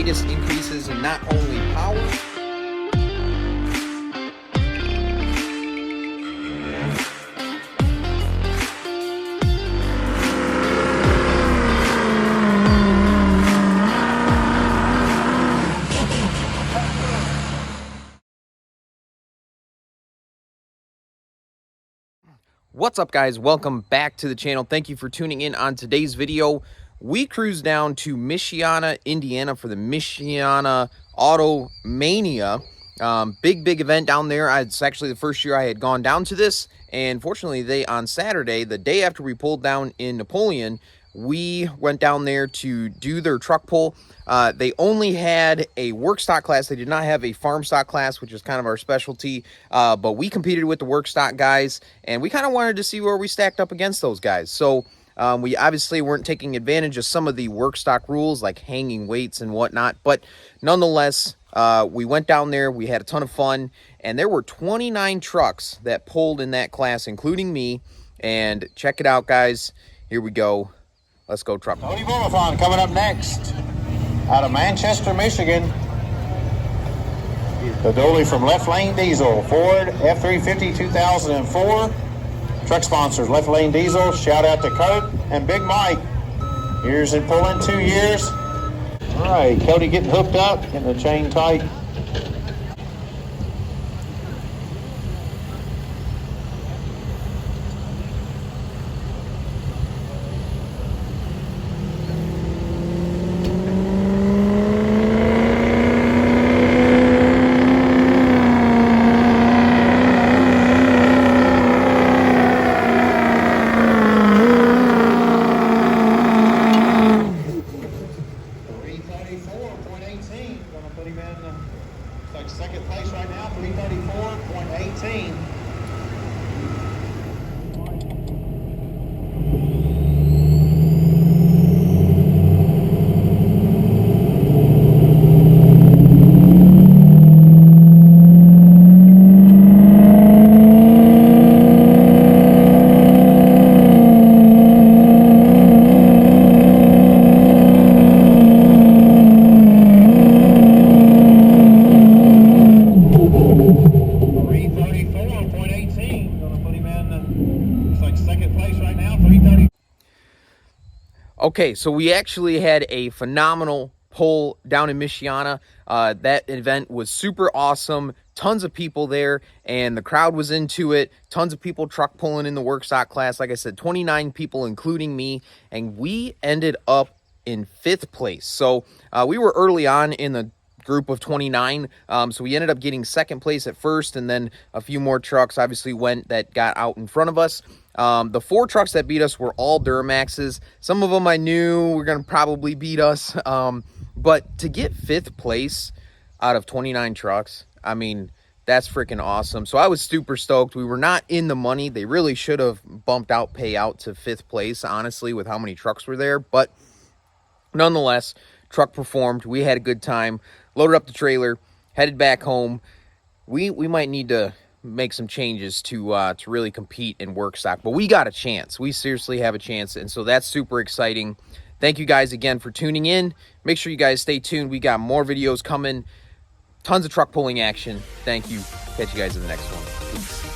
greatest increases in not only power, What's up, guys? Welcome back to the channel. Thank you for tuning in on today's video. We cruised down to Michiana, Indiana for the Michiana Auto Mania. Big event down there. It's actually the first year I had gone down to this, and fortunately on Saturday, the day after we pulled down in Napoleon, we went down there to do their truck pull. They only had a Workstock class. They did not have a farm stock class, which is kind of our specialty. But we competed with the Workstock guys, and we kind of wanted to see where we stacked up against those guys. So we obviously weren't taking advantage of some of the Workstock rules, like hanging weights and whatnot. But nonetheless, we went down there. We had a ton of fun, and there were 29 trucks that pulled in that class, including me. And check it out, guys. Here we go. Let's go truck. Tony Bumathon coming up next out of Manchester, Michigan. The Dolly from Left Lane Diesel, Ford F-350 2004. Truck sponsors, Left Lane Diesel. Shout out to Kurt and Big Mike. Years in pulling, 2 years. All right, Cody getting hooked up, getting the chain tight. Second place right now, 334.18. Okay, so we actually had a phenomenal pull down in Michiana. That event was super awesome. Tons of people there, and the crowd was into it. Tons of people truck pulling in the Workstock class. Like I said, 29 people, including me, and we ended up in 5th place. So we were early on in the group of 29, so we ended up getting 2nd place at first, and then a few more trucks obviously that got out in front of us. The 4 trucks that beat us were all Duramaxes. Some of them I knew were going to probably beat us, but to get 5th place out of 29 trucks, I mean, that's freaking awesome. So I was super stoked. We were not in the money. They really should have bumped out payout to 5th place, honestly, with how many trucks were there, but nonetheless, truck performed. We had a good time. Loaded up the trailer, headed back home. We might need to make some changes to really compete in Workstock, but we got a chance. We seriously have a chance, and so that's super exciting. Thank you guys again for tuning in. Make sure you guys stay tuned. We got more videos coming. Tons of truck pulling action. Thank you. Catch you guys in the next one. Peace.